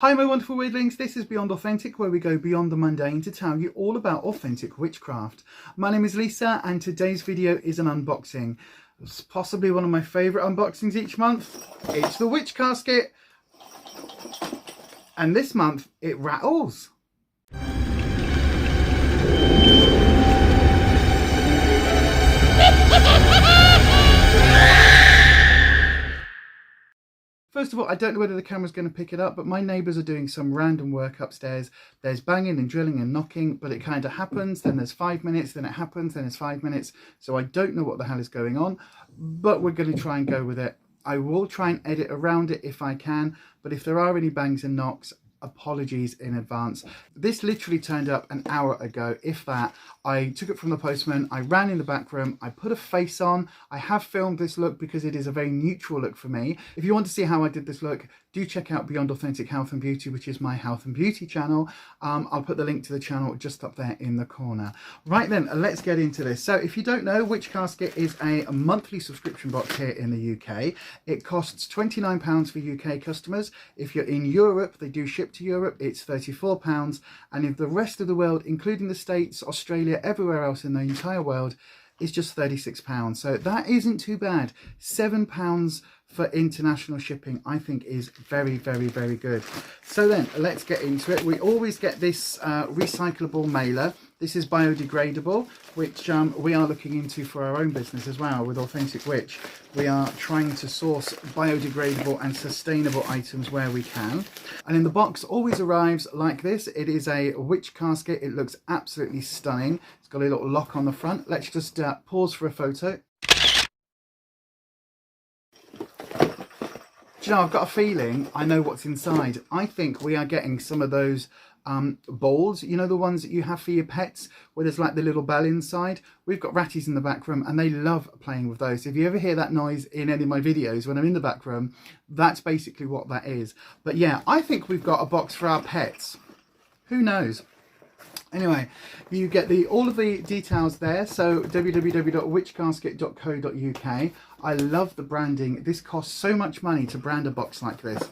Hi my wonderful weirdlings, this is Beyond Authentic, where we go beyond the mundane to tell you all about authentic witchcraft. My name is Lisa and today's video is an unboxing. It's possibly one of my favourite unboxings each month. It's the Witchcasket, and this month it rattles. First of all, I don't know whether the camera's going to pick it up, but my neighbours are doing some random work upstairs. There's banging and drilling and knocking, but it kind of happens, then there's 5 minutes, then it happens, then it's 5 minutes. So I don't know what the hell is going on, but we're going to try and go with it. I will try and edit around it if I can, but if there are any bangs and knocks, apologies in advance. This literally turned up an hour ago, if that. I took it from the postman, I ran in the back room, I put a face on. I have filmed this look because it is a very neutral look for me. If you want to see how I did this look, do check out Beyond Authentic Health and Beauty, which is my health and beauty channel. I'll put the link to the channel just up there in the corner. Right then, let's get into this. So if you don't know, Witchcasket is a monthly subscription box here in the UK. It costs £29 for UK customers. If you're in Europe, they do ship to Europe, it's £34, and in the rest of the world, including the States, Australia, everywhere else in the entire world, is just £36. So that isn't too bad. £7 for international shipping, I think, is very, very, very good. So then let's get into it. We always get this recyclable mailer. This is biodegradable, which we are looking into for our own business as well with Authentic Witch. We are trying to source biodegradable and sustainable items where we can. And in the box always arrives like this. It is a Witchcasket. It looks absolutely stunning. It's got a little lock on the front. Let's just pause for a photo. Do you know, I've got a feeling I know what's inside. I think we are getting some of those bowls, you know, the ones that you have for your pets where there's like the little bell inside. We've got ratties in the back room and they love playing with those. If you ever hear that noise in any of my videos when I'm in the back room, that's basically what that is. But yeah, I think we've got a box for our pets. Who knows? Anyway, you get all of the details there. So www.witchcasket.co.uk. I love the branding. This costs so much money to brand a box like this.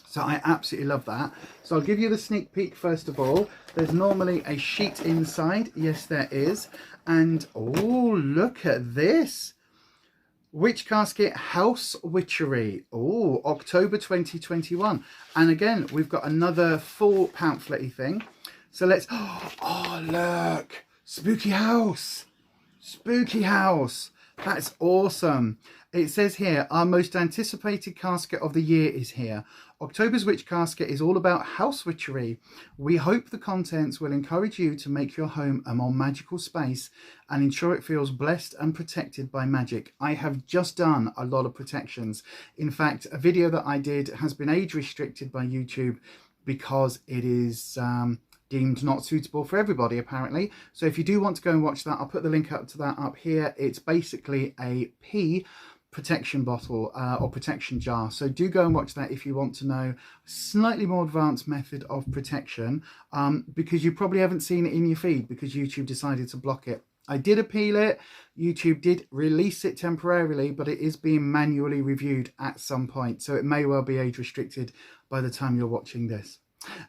So I absolutely love that. So I'll give you the sneak peek first of all. There's normally a sheet inside. Yes, there is. And oh, look at this. Witchcasket House Witchery. Oh, October 2021. And again, we've got another full pamphlet-y thing. So let's, oh look, spooky house, spooky house. That's awesome. It says here, our most anticipated casket of the year is here. October's Witchcasket is all about house witchery. We hope the contents will encourage you to make your home a more magical space and ensure it feels blessed and protected by magic. I have just done a lot of protections. In fact, a video that I did has been age restricted by YouTube because it is deemed not suitable for everybody apparently. So if you do want to go and watch that, I'll put the link up to that up here. It's basically a pea protection bottle or protection jar. So do go and watch that if you want to know a slightly more advanced method of protection, because you probably haven't seen it in your feed because YouTube decided to block it. I did appeal it. YouTube did release it temporarily, but it is being manually reviewed at some point. So it may well be age restricted by the time you're watching this.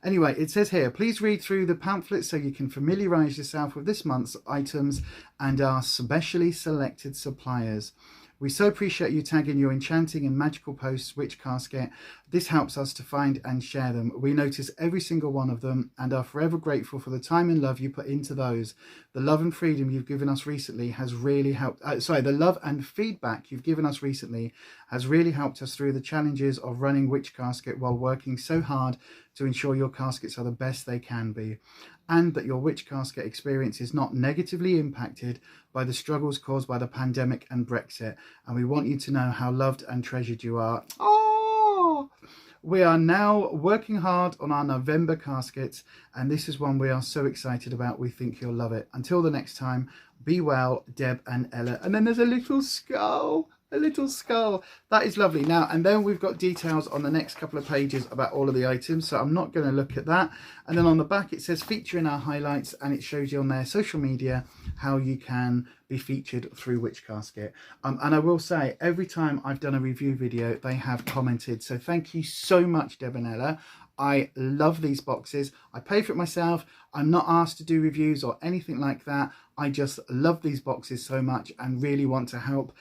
Anyway, it says here, please read through the pamphlet so you can familiarise yourself with this month's items and our specially selected suppliers. We so appreciate you tagging your enchanting and magical posts, Witchcasket. This helps us to find and share them. We notice every single one of them and are forever grateful for the time and love you put into those. The love and freedom you've given us recently has really helped. The love and feedback you've given us recently has really helped us through the challenges of running Witchcasket while working so hard to ensure your caskets are the best they can be, and that your Witchcasket experience is not negatively impacted by the struggles caused by the pandemic and Brexit. And we want you to know how loved and treasured you are. Oh! We are now working hard on our November caskets, and this is one we are so excited about. We think you'll love it. Until the next time, be well, Deb and Ella. And then there's a little skull. A little skull. That is lovely. Now, and then we've got details on the next couple of pages about all of the items, so I'm not going to look at that. And then on the back it says feature in our highlights, and it shows you on their social media how you can be featured through Witchcasket. And I will say, every time I've done a review video, they have commented. So thank you so much, Deb and Ella. I love these boxes. I pay for it myself. I'm not asked to do reviews or anything like that. I just love these boxes so much and really want to help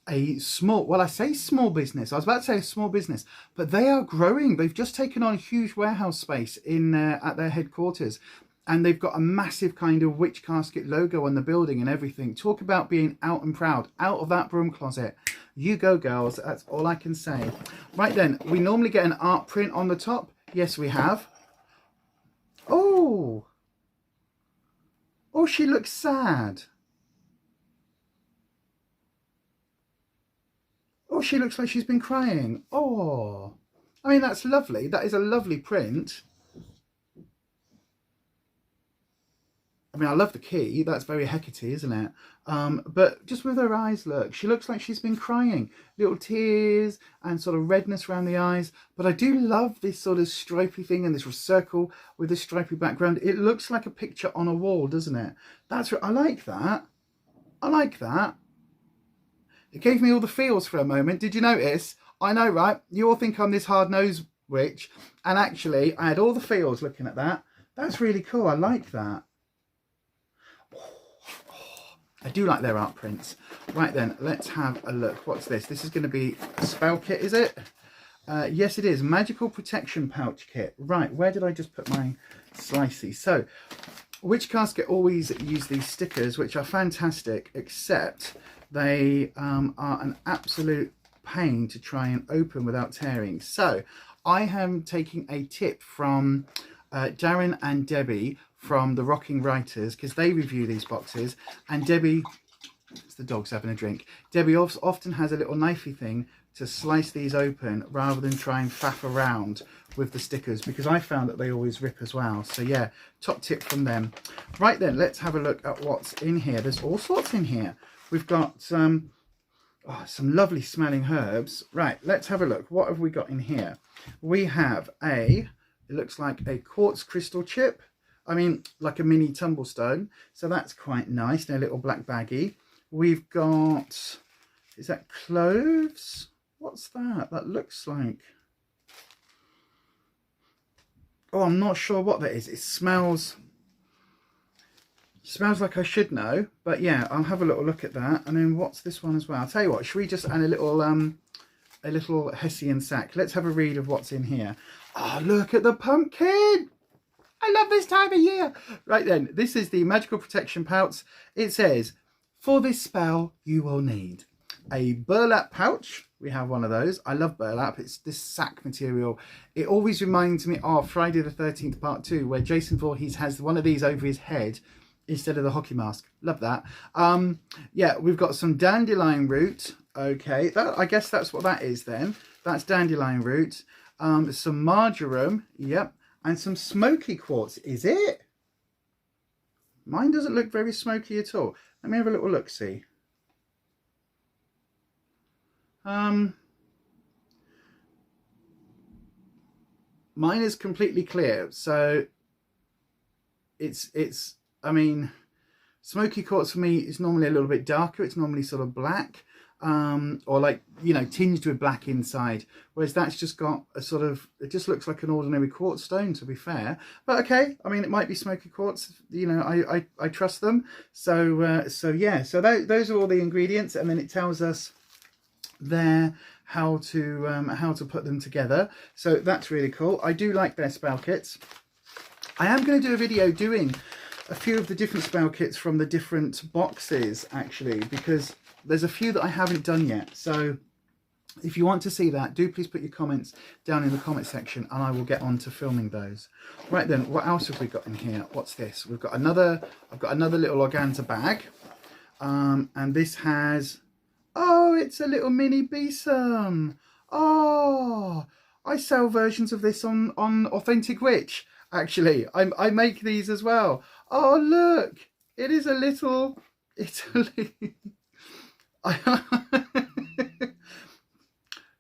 a small, well, I say small business. I was about to say a small business, but they are growing. They've just taken on a huge warehouse space in at their headquarters. And they've got a massive kind of Witchcasket logo on the building and everything. Talk about being out and proud, out of that broom closet. You go, girls. That's all I can say. Right then, we normally get an art print on the top. Yes, we have. Oh. Oh, she looks sad. Oh, she looks like she's been crying. Oh. I mean, that's lovely. That is a lovely print. I mean, I love the key. That's very Hecate, isn't it? But just with her eyes, look. She looks like she's been crying. Little tears and sort of redness around the eyes. But I do love this sort of stripy thing and this circle with the stripy background. It looks like a picture on a wall, doesn't it? I like that. I like that. It gave me all the feels for a moment. Did you notice? I know, right? You all think I'm this hard-nosed witch. And actually, I had all the feels looking at that. That's really cool. I like that. I do like their art prints. Right then, let's have a look. What's this? This is going to be a spell kit, is it? Yes, it is. Magical protection pouch kit. Right, where did I just put my slicey? So, Witchcasket always use these stickers, which are fantastic, except they are an absolute pain to try and open without tearing. So, I am taking a tip from Darren and Debbie from the Rocking Writers, because they review these boxes, and Debbie, it's the dog's having a drink, Debbie often has a little knifey thing to slice these open rather than try and faff around with the stickers, because I found that they always rip as well. So yeah, top tip from them. Right then, let's have a look at what's in here. There's all sorts in here. We've got some lovely smelling herbs. Right, let's have a look. What have we got in here? We have it looks like a quartz crystal chip. I mean, like a mini Tumble Stone. So that's quite nice in a little black baggie. We've got, is that cloves? What's that? That looks like, oh, I'm not sure what that is. It smells like I should know. But yeah, I'll have a little look at that. And then what's this one as well? I'll tell you what, should we just add a little Hessian sack? Let's have a read of what's in here. Oh, look at the pumpkin. I love this time of year. Right then, this is the Magical Protection Pouch. It says, for this spell, you will need a burlap pouch. We have one of those. I love burlap. It's this sack material. It always reminds me of Friday the 13th Part 2, where Jason Voorhees has one of these over his head instead of the hockey mask. Love that. Yeah, we've got some Dandelion Root. Okay, I guess that's what that is then. That's Dandelion Root. Some marjoram. Yep. And some smoky quartz, is it? Mine doesn't look very smoky at all. Let me have a little look-see. Mine is completely clear. So it's I mean, smoky quartz for me is normally a little bit darker. It's normally sort of black. Or like, you know, tinged with black inside, whereas that's just got a sort of, it just looks like an ordinary quartz stone, to be fair. But okay, I mean, it might be smoky quartz, you know, I trust them. So yeah, so those are all the ingredients, and then it tells us there how to put them together. So that's really cool. I do like their spell kits. I am going to do a video doing a few of the different spell kits from the different boxes, actually, because there's a few that I haven't done yet. So if you want to see that, do please put your comments down in the comment section, and I will get on to filming those. Right then, what else have we got in here? What's this? I've got another little organza bag. And this has, oh, it's a little mini besom. Oh, I sell versions of this on Authentic Witch, actually. I make these as well. Oh, look, it is a little Italy.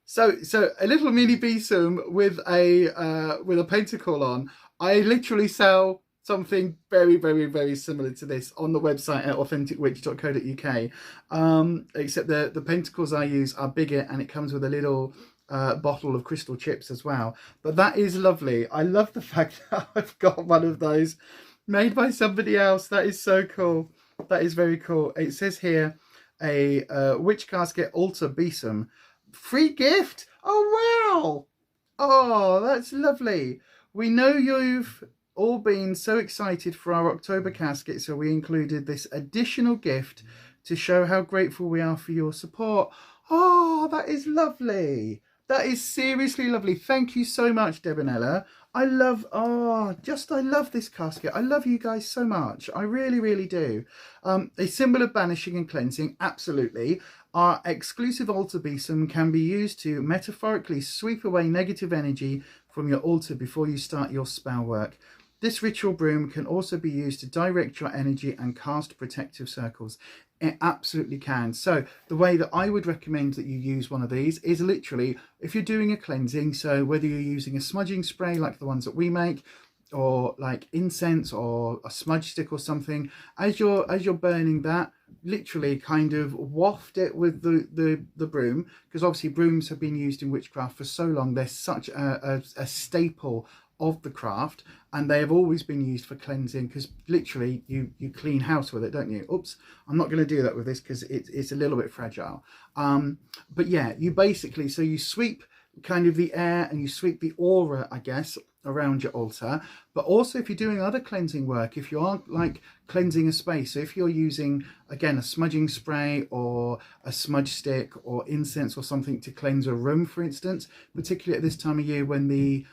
So a little mini besom with a pentacle on. I literally sell something very, very, very similar to this on the website at authenticwitch.co.uk. Except the pentacles I use are bigger, and it comes with a little bottle of crystal chips as well. But that is lovely. I love the fact that I've got one of those made by somebody else. That is so cool. That is very cool. It says here, a Witchcasket altar besom. Free gift. Oh, wow. Oh, that's lovely. We know you've all been so excited for our October casket, so we included this additional gift to show how grateful we are for your support. Oh, that is lovely. That is seriously lovely. Thank you so much, Debonella. I love this casket. I love you guys so much. I really, really do. A symbol of banishing and cleansing, absolutely. Our exclusive altar besom can be used to metaphorically sweep away negative energy from your altar before you start your spell work. This ritual broom can also be used to direct your energy and cast protective circles. It absolutely can. So the way that I would recommend that you use one of these is literally, if you're doing a cleansing, so whether you're using a smudging spray like the ones that we make, or like incense or a smudge stick or something, as you're burning that, literally kind of waft it with the broom, because obviously brooms have been used in witchcraft for so long. They're such a staple of the craft, and they have always been used for cleansing, because literally you clean house with it, don't you? Oops, I'm not going to do that with this because it's a little bit fragile. But yeah, you basically, so you sweep kind of the air and you sweep the aura, I guess, around your altar. But also if you're doing other cleansing work, if you are like cleansing a space, so if you're using again a smudging spray or a smudge stick or incense or something to cleanse a room, for instance, particularly at this time of year when the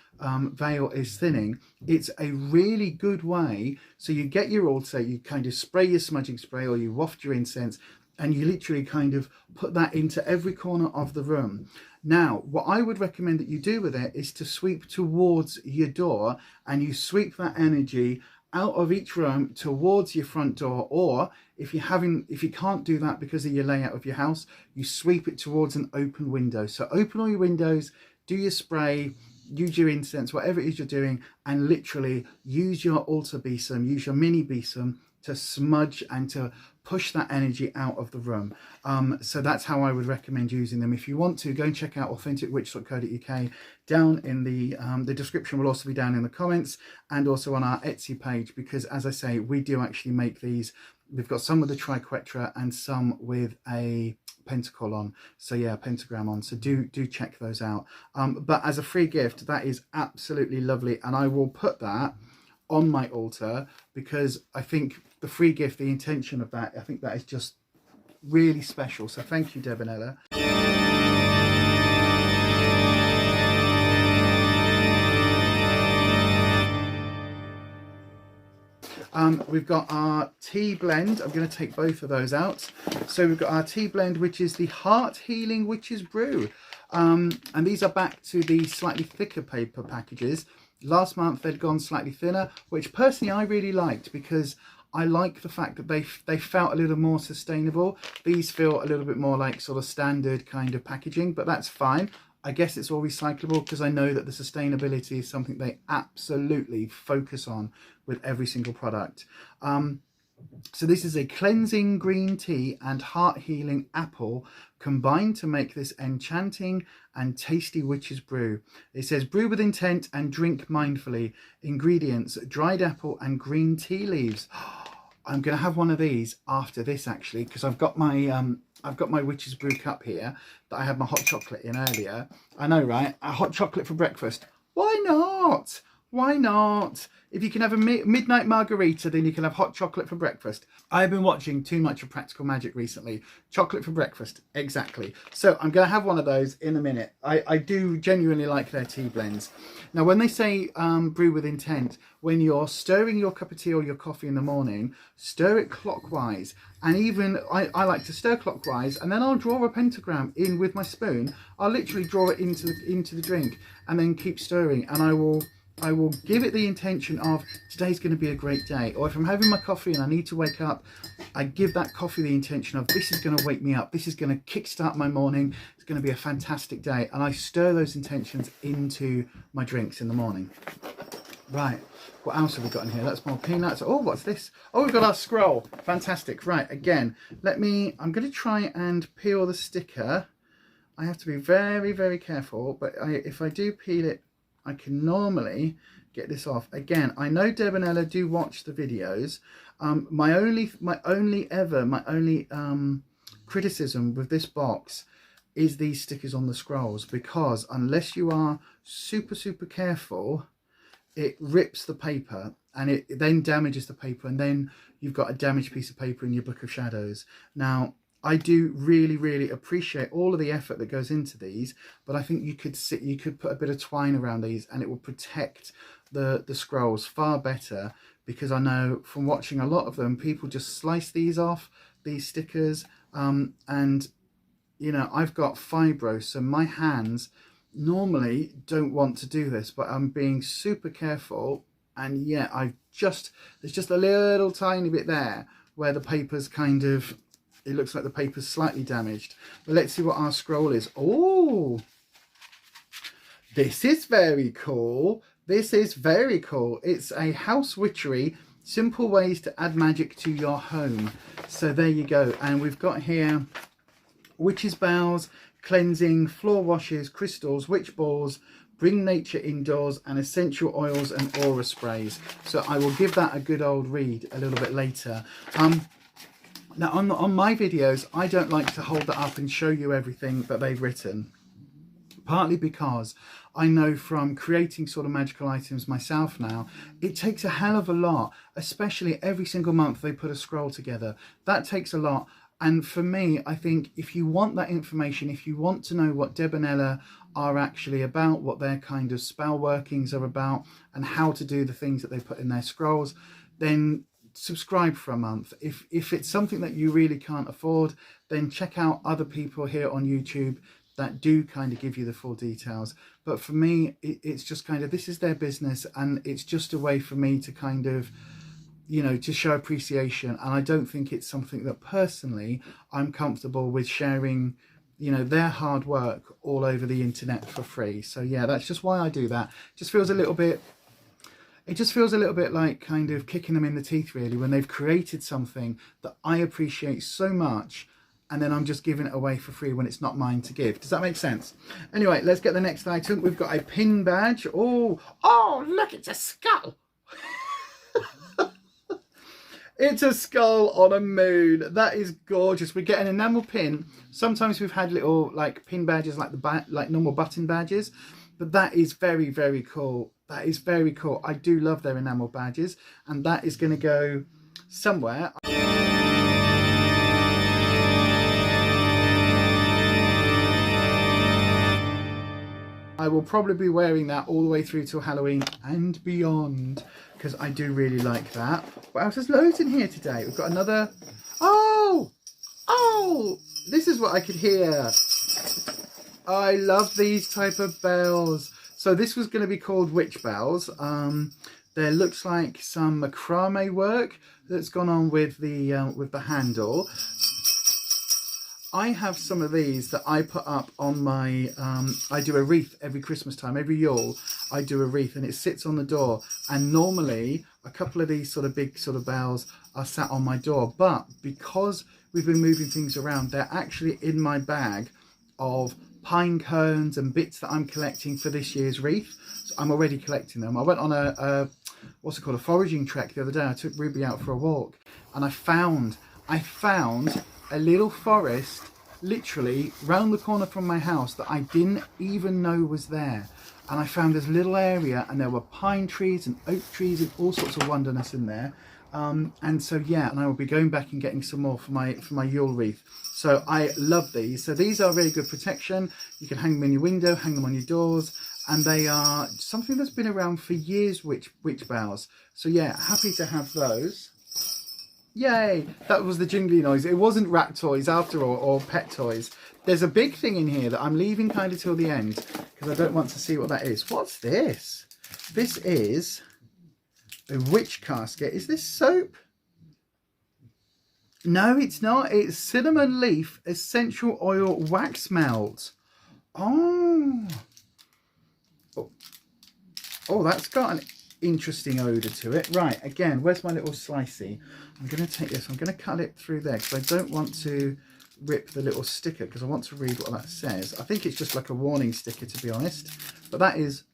veil is thinning, it's a really good way. So you get your altar, you kind of spray your smudging spray or you waft your incense, and you literally kind of put that into every corner of the room. Now, what I would recommend that you do with it is to sweep towards your door, and you sweep that energy out of each room towards your front door, or if you can't do that because of your layout of your house, you sweep it towards an open window. So open all your windows, do your spray, use your incense, whatever it is you're doing, and literally use your altar besom, use your mini besom to smudge and to push that energy out of the room. So that's how I would recommend using them. If you want to, go and check out authenticwitch.co.uk. Down in the description will also be down in the comments, and also on our Etsy page, because as I say, we do actually make these. We've got some with a triquetra and some with a pentacle on, so yeah, pentagram on, so do check those out. But as a free gift, that is absolutely lovely, and I will put that on my altar, because I think the free gift, the intention of that, I think that is just really special. So thank you, Debonella. We've got our tea blend. I'm going to take both of those out. So we've got our tea blend, which is the Heart Healing Witch's Brew. And these are back to the slightly thicker paper packages. Last month they'd gone slightly thinner, which personally I really liked, because I like the fact that they felt a little more sustainable. These feel a little bit more like sort of standard kind of packaging, but that's fine. I guess it's all recyclable, because I know that the sustainability is something they absolutely focus on with every single product. So this is a cleansing green tea and heart healing apple combined to make this enchanting and tasty witch's brew. It says brew with intent and drink mindfully. Ingredients: dried apple and green tea leaves. I'm going to have one of these after this, actually, because I've got my witch's brew cup here that I had my hot chocolate in earlier. I know, right? A hot chocolate for breakfast. Why not? Why not? If you can have a midnight margarita, then you can have hot chocolate for breakfast. I've been watching too much of Practical Magic recently. Chocolate for breakfast, exactly. So I'm going to have one of those in a minute. I do genuinely like their tea blends. Now, when they say brew with intent, when you're stirring your cup of tea or your coffee in the morning, stir it clockwise. And even, I like to stir clockwise, and then I'll draw a pentagram in with my spoon. I'll literally draw it into the drink, and then keep stirring, and I will give it the intention of today's going to be a great day. Or if I'm having my coffee and I need to wake up, I give that coffee the intention of this is going to wake me up. This is going to kickstart my morning. It's going to be a fantastic day. And I stir those intentions into my drinks in the morning. Right, what else have we got in here? That's more peanuts. Oh, what's this? Oh, we've got our scroll. Fantastic. Right, again, I'm going to try and peel the sticker I have to be very, very careful, but if I do peel it, I can normally get this off. Again, I know Deb and Ella do watch the videos. My only criticism with this box is these stickers on the scrolls, because unless you are super, super careful, it rips the paper and it then damages the paper, and then you've got a damaged piece of paper in your Book of Shadows. Now, I do really, really appreciate all of the effort that goes into these, but I think you could put a bit of twine around these and it will protect the scrolls far better, because I know from watching a lot of them, people just slice these off, these stickers, and you know, I've got fibro, so my hands normally don't want to do this, but I'm being super careful, and yeah, there's just a little tiny bit there where the paper's kind of, it looks like the paper's slightly damaged. But let's see what our scroll is. Oh, this is very cool. This is very cool. It's a House Witchery, simple ways to add magic to your home. So there you go. And we've got here witches' bells, cleansing, floor washes, crystals, witch balls, bring nature indoors, and essential oils and aura sprays. So I will give that a good old read a little bit later. Now on my videos, I don't like to hold that up and show you everything that they've written, partly because I know from creating sort of magical items myself now, it takes a hell of a lot, especially every single month they put a scroll together. That takes a lot. And for me, I think if you want that information, if you want to know what Deb and Ella are actually about, what their kind of spell workings are about, and how to do the things that they put in their scrolls, then subscribe for a month. If it's something that you really can't afford, then check out other people here on YouTube that do kind of give you the full details. But for me, it's just kind of, this is their business, and it's just a way for me to kind of, you know, to show appreciation. And I don't think it's something that personally I'm comfortable with sharing, you know, their hard work all over the internet for free. So yeah, that's just why I do that. It just feels a little bit like kind of kicking them in the teeth, really, when they've created something that I appreciate so much, and then I'm just giving it away for free when it's not mine to give. Does that make sense? Anyway, let's get the next item. We've got a pin badge. Oh, look, it's a skull. It's a skull on a moon. That is gorgeous. We get an enamel pin. Sometimes we've had little like pin badges like normal button badges, but that is very, very cool. That is very cool. I do love their enamel badges, and that is going to go somewhere. I will probably be wearing that all the way through till Halloween and beyond, because I do really like that. What else? There's loads in here today. We've got another. Oh, this is what I could hear. I love these type of bells. So this was going to be called witch bells. There looks like some macrame work that's gone on with the handle. I have some of these that I put up on my, I do a wreath every Christmas time, every Yule I do a wreath, and it sits on the door. And normally a couple of these sort of big sort of bells are sat on my door, but because we've been moving things around, they're actually in my bag of pine cones and bits that I'm collecting for this year's wreath. So I'm already collecting them. I went on a what's it called, a foraging trek the other day. I took Ruby out for a walk, and I found a little forest literally round the corner from my house that I didn't even know was there. And I found this little area, and there were pine trees and oak trees and all sorts of wonderness in there. And so yeah, and I will be going back and getting some more for my Yule wreath. So I love these. So these are really good protection. You can hang them in your window, hang them on your doors, and they are something that's been around for years, witch bells. So yeah, happy to have those. Yay, that was the jingly noise. It wasn't rat toys after all, or pet toys. There's a big thing in here that I'm leaving kind of till the end, because I don't want to see what that is. What's this? This is a Witchcasket. Is this soap? No, it's not. It's cinnamon leaf essential oil wax melt. Oh, that's got an interesting odour to it. Right, again, where's my little slicey? I'm going to take this, I'm going to cut it through there, because I don't want to rip the little sticker because I want to read what that says. I think it's just like a warning sticker, to be honest. But that is...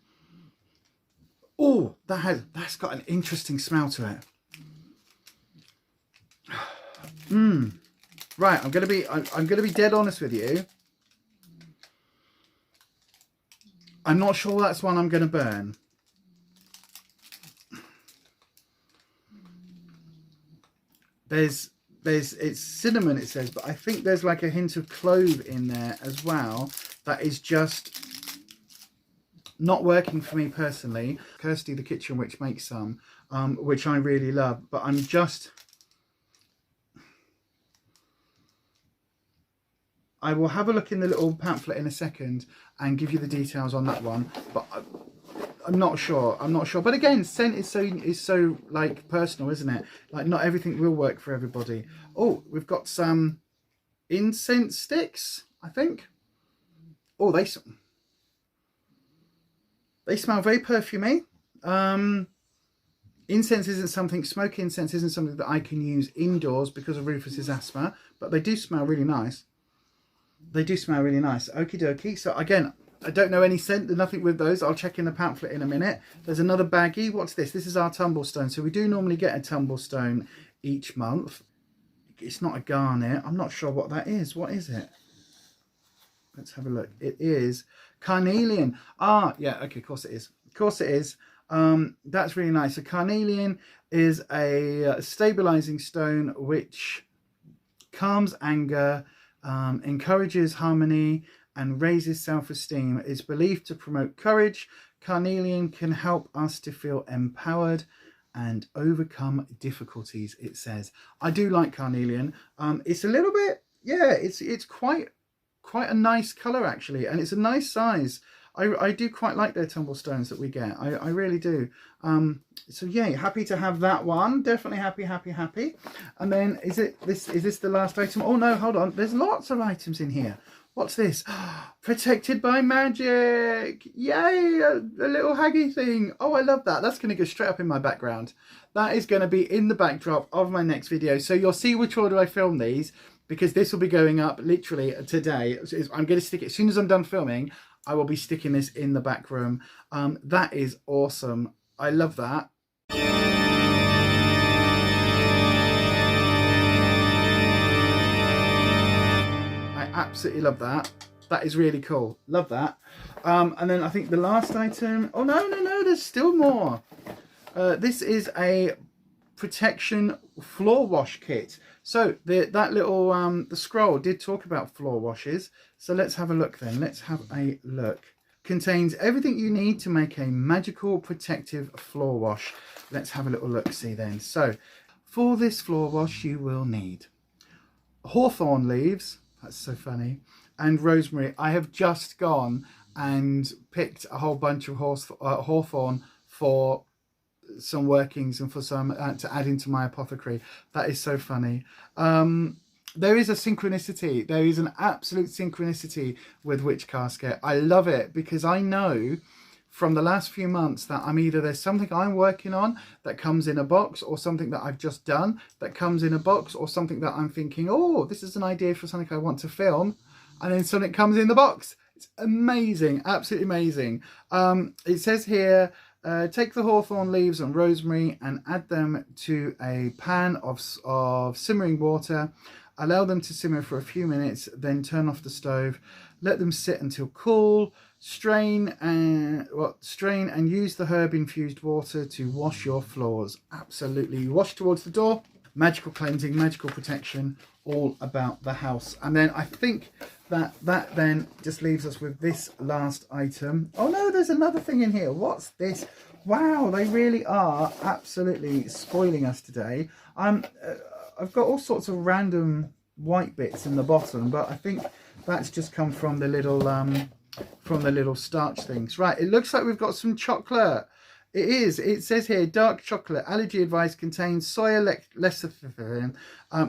Oh, that's got an interesting smell to it. Right, I'm gonna be dead honest with you. I'm not sure that's one I'm gonna burn. It's cinnamon, it says, but I think there's like a hint of clove in there as well. That is just not working for me personally. Kirsty the Kitchen Witch makes some, which I really love, but I will have a look in the little pamphlet in a second and give you the details on that one, but I'm not sure. But again, scent is so like personal, isn't it? Like not everything will work for everybody. Oh, we've got some incense sticks, I think. Oh, they smell very perfumey. Incense isn't something, smoky incense isn't something that I can use indoors because of Rufus's asthma, but they do smell really nice. They do smell really nice. Okie dokie. So again, I don't know any scent, nothing with those. I'll check in the pamphlet in a minute. There's another baggie. What's this? This is our Tumble Stone. So we do normally get a Tumble Stone each month. It's not a garnet. I'm not sure what that is. What is it? Let's have a look. It is Carnelian. Ah, yeah. Okay, of course it is. Of course it is. That's really nice. So Carnelian is a stabilizing stone which calms anger, encourages harmony and raises self-esteem. It's believed to promote courage. Carnelian can help us to feel empowered and overcome difficulties, it says. I do like Carnelian. It's a little bit, yeah, it's quite a nice colour actually, and it's a nice size. I do quite like their tumble stones that we get. I really do. So yeah, happy to have that one. Definitely happy. And then is this the last item? Oh no, hold on. There's lots of items in here. What's this? Protected by magic. Yay, a little haggy thing. Oh, I love that. That's going to go straight up in my background. That is going to be in the backdrop of my next video. So you'll see which order I film these, because this will be going up literally today. I'm going to stick it as soon as I'm done filming. I will be sticking this in the back room. That is awesome. I love that. I absolutely love that. That is really cool. Love that. And then I think the last item. Oh, no, there's still more. This is a protection floor wash kit. So that little the scroll did talk about floor washes. So let's have a look then. Let's have a look. Contains everything you need to make a magical protective floor wash. Let's have a little look see then. So for this floor wash you will need hawthorn leaves. That's so funny. And rosemary. I have just gone and picked a whole bunch of hawthorn for some workings and for some to add into my apothecary. That is so funny. There is a synchronicity. There is an absolute synchronicity with Witchcasket. I love it because I know from the last few months that there's something I'm working on that comes in a box, or something that I've just done that comes in a box, or something that I'm thinking, oh, this is an idea for something I want to film, and then something comes in the box. It's amazing, absolutely amazing. It says here, take the hawthorn leaves and rosemary and add them to a pan of simmering water. Allow them to simmer for a few minutes, then turn off the stove. Let them sit until cool. Strain and use the herb infused water to wash your floors. Absolutely. Wash towards the door. Magical cleansing, magical protection, all about the house. And then I think that then just leaves us with this last item. Oh no, there's another thing in here. What's this? Wow, they really are absolutely spoiling us today. I've got all sorts of random white bits in the bottom, but I think that's just come from the little starch things. Right, it looks like we've got some chocolate. It is. It says here, dark chocolate. Allergy advice contains soya lecithin.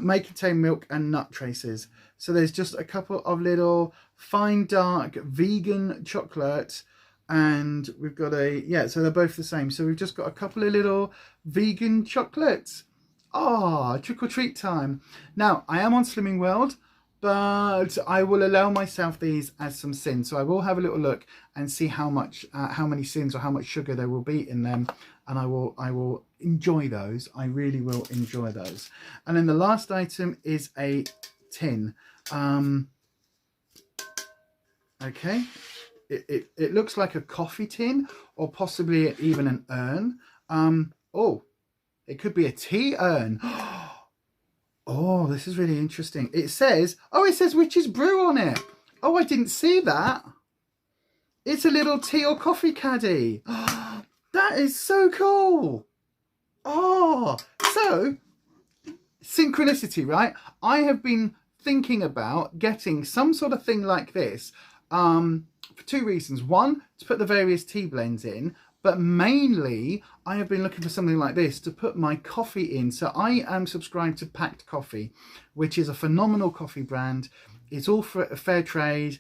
May contain milk and nut traces. So there's just a couple of little fine dark vegan chocolate, and we've got so they're both the same. So we've just got a couple of little vegan chocolates. Ah, trick or treat time. Now, I am on Slimming World. but I will allow myself these as some sins. So I will have a little look and see how much, how many sins or how much sugar there will be in them. And I will enjoy those. I really will enjoy those. And then the last item is a tin. Okay. It looks like a coffee tin or possibly even an urn. Oh, it could be a tea urn. Oh, this is really interesting. It says, oh, it says Witch's Brew on it. Oh, I didn't see that. It's a little tea or coffee caddy. That is so cool. Oh, so synchronicity, right? I have been thinking about getting some sort of thing like this for two reasons. One, to put the various tea blends in, but mainly I have been looking for something like this to put my coffee in. So I am subscribed to PACT Coffee, which is a phenomenal coffee brand. It's all for fair trade.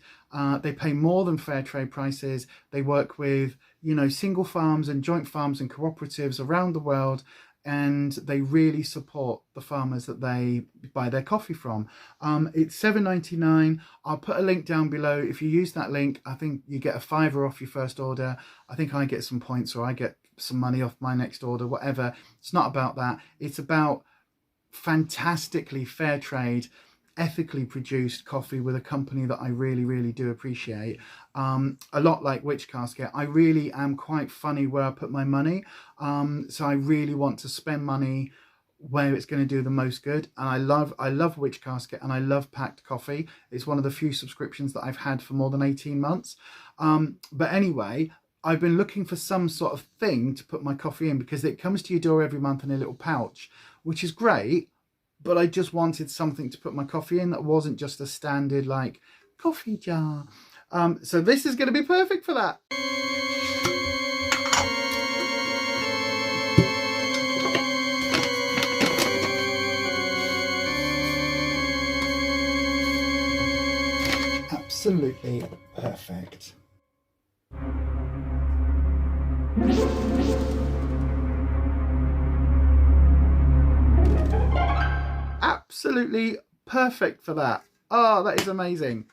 They pay more than fair trade prices. They work with, you know, single farms and joint farms and cooperatives around the world. And they really support the farmers that they buy their coffee from. It's $7.99. I'll put a link down below. If you use that link, I think you get a Fiverr off your first order. I think I get some points or I get some money off my next order, whatever. It's not about that. It's about fantastically fair trade, ethically produced coffee with a company that I really, really do appreciate. A lot like Witchcasket, I really am quite funny where I put my money. So I really want to spend money where it's going to do the most good. And I love Witchcasket and I love PACT Coffee. It's one of the few subscriptions that I've had for more than 18 months. But anyway, I've been looking for some sort of thing to put my coffee in because it comes to your door every month in a little pouch, which is great. But I just wanted something to put my coffee in that wasn't just a standard like coffee jar. So this is going to be perfect for that. Absolutely perfect. Absolutely perfect for that. Oh, that is amazing.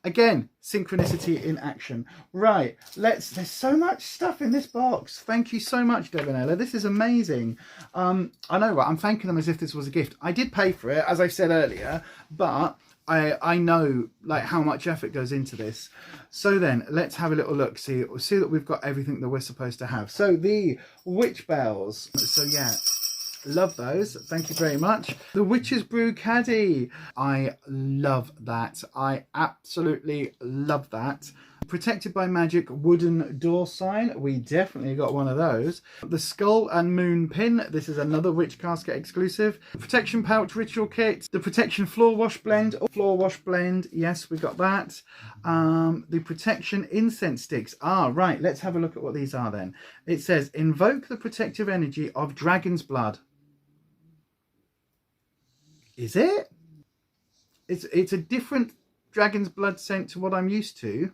Again, synchronicity in action. Right, there's so much stuff in this box. Thank you so much, Devanella. This is amazing. I know, right? I'm thanking them as if this was a gift. I did pay for it, as I said earlier, but I know like how much effort goes into this. So then let's have a little look, see that we've got everything that we're supposed to have. So the witch bells. So yeah, love those. Thank you very much. The Witch's Brew caddy. I love that. I absolutely love that. Protected by Magic wooden door sign. We definitely got one of those. The Skull and Moon pin. This is another Witchcasket exclusive. Protection pouch ritual kit. The protection floor wash blend. Floor wash blend. Yes, we got that. The protection incense sticks. Right. Let's have a look at what these are then. It says invoke the protective energy of dragon's blood. Is it? It's a different dragon's blood scent to what I'm used to.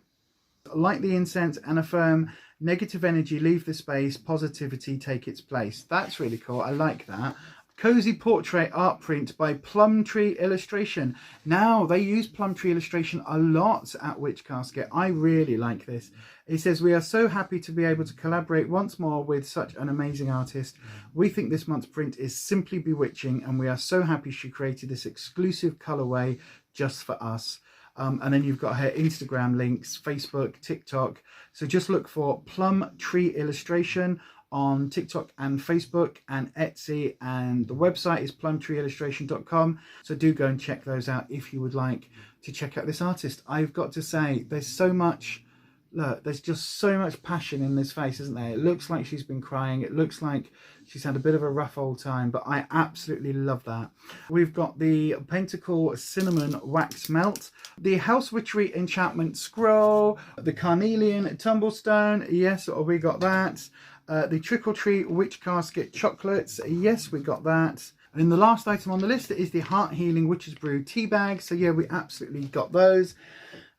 Light the incense and affirm negative energy leave the space, positivity take its place. That's really cool. I like that. Cozy portrait art print by Plum Tree Illustration. Now they use Plum Tree Illustration a lot at Witchcasket. I really like this. It says, we are so happy to be able to collaborate once more with such an amazing artist. We think this month's print is simply bewitching and we are so happy she created this exclusive colorway just for us. And then you've got her Instagram links, Facebook, TikTok. So just look for Plum Tree Illustration on TikTok and Facebook and Etsy, and the website is plumtreeillustration.com. So do go and check those out if you would like to check out this artist. I've got to say, there's so much, look, there's just so much passion in this face, isn't there? It looks like she's been crying. It looks like she's had a bit of a rough old time, but I absolutely love that. We've got the Pentacle Cinnamon Wax Melt, the House Witchery Enchantment Scroll, the Carnelian Tumble Stone. Yes, we got that. The Trick or Treat Witchcasket Chocolates. Yes, we got that. And then the last item on the list is the Heart Healing Witch's Brew tea bag. So yeah, we absolutely got those.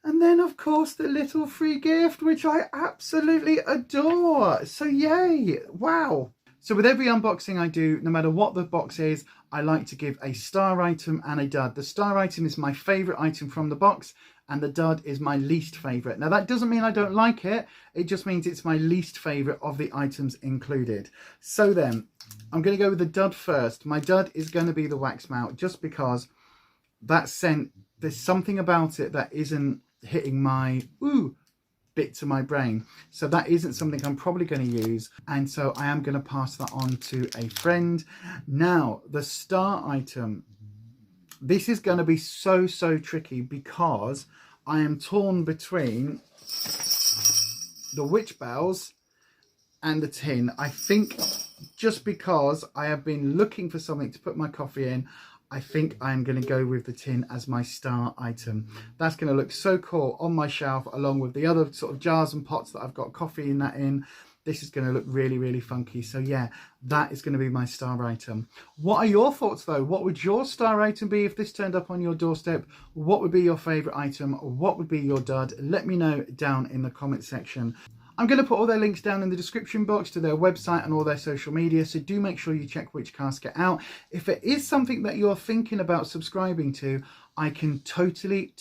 And then, of course, the little free gift, which I absolutely adore. So yay. Wow. So with every unboxing I do, no matter what the box is, I like to give a star item and a dud. The star item is my favourite item from the box, and the dud is my least favourite. Now that doesn't mean I don't like it, it just means it's my least favourite of the items included. So then, I'm going to go with the dud first. My dud is going to be the wax mount, just because that scent, there's something about it that isn't hitting my bit to my brain. So that isn't something I'm probably going to use, and so I am going to pass that on to a friend. Now, the star item. This is going to be so tricky, because I am torn between the witch bells and the tin. I think just because I have been looking for something to put my coffee in, I think I'm going to go with the tin as my star item. That's going to look so cool on my shelf, along with the other sort of jars and pots that I've got coffee in that in. This is going to look really funky. So yeah, that is going to be my star item. What are your thoughts though? What would your star item be if this turned up on your doorstep? What would be your favourite item? What would be your dud? Let me know down in the comment section. I'm going to put all their links down in the description box to their website and all their social media, so do make sure you check Witchcasket out. If it is something that you're thinking about subscribing to, I can totally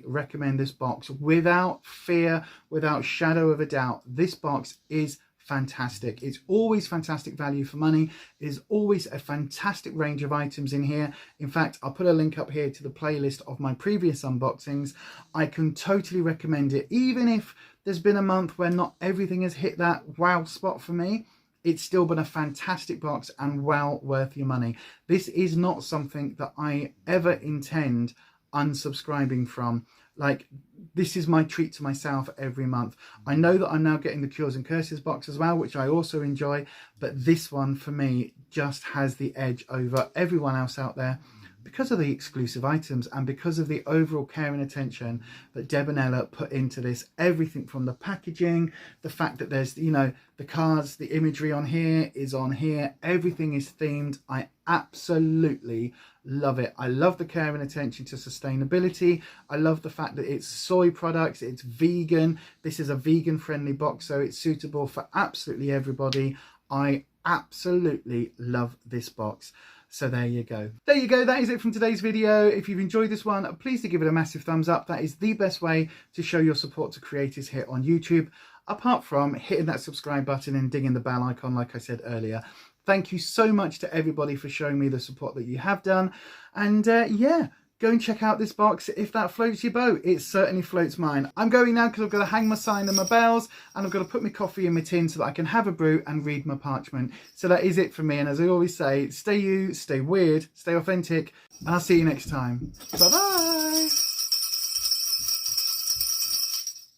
recommend this box without fear, without shadow of a doubt. This box is fantastic. It's always fantastic value for money. There's always a fantastic range of items in here. In fact, I'll put a link up here to the playlist of my previous unboxings. I can totally recommend it, even if there's been a month where not everything has hit that wow spot for me. It's still been a fantastic box and well worth your money. This is not something that I ever intend unsubscribing from. Like, this is my treat to myself every month. I know that I'm now getting the Cures and Curses box as well, which I also enjoy, but this one for me just has the edge over everyone else out there, because of the exclusive items and because of the overall care and attention that Deb and Ella put into this. Everything from the packaging, the fact that there's, you know, the cards, the imagery on here is on here. Everything is themed. I absolutely love it. I love the care and attention to sustainability. I love the fact that it's soy products, it's vegan. This is a vegan friendly box, so it's suitable for absolutely everybody. I absolutely love this box. So there you go. There you go. That is it from today's video. If you've enjoyed this one, please do give it a massive thumbs up. That is the best way to show your support to creators here on YouTube, apart from hitting that subscribe button and dinging the bell icon like I said earlier. Thank you so much to everybody for showing me the support that you have done. And yeah, go and check out this box if that floats your boat. It certainly floats mine. I'm going now because I've got to hang my sign and my bells, and I've got to put my coffee in my tin so that I can have a brew and read my parchment. So that is it for me. And as I always say, stay you, stay weird, stay authentic, and I'll see you next time. Bye-bye.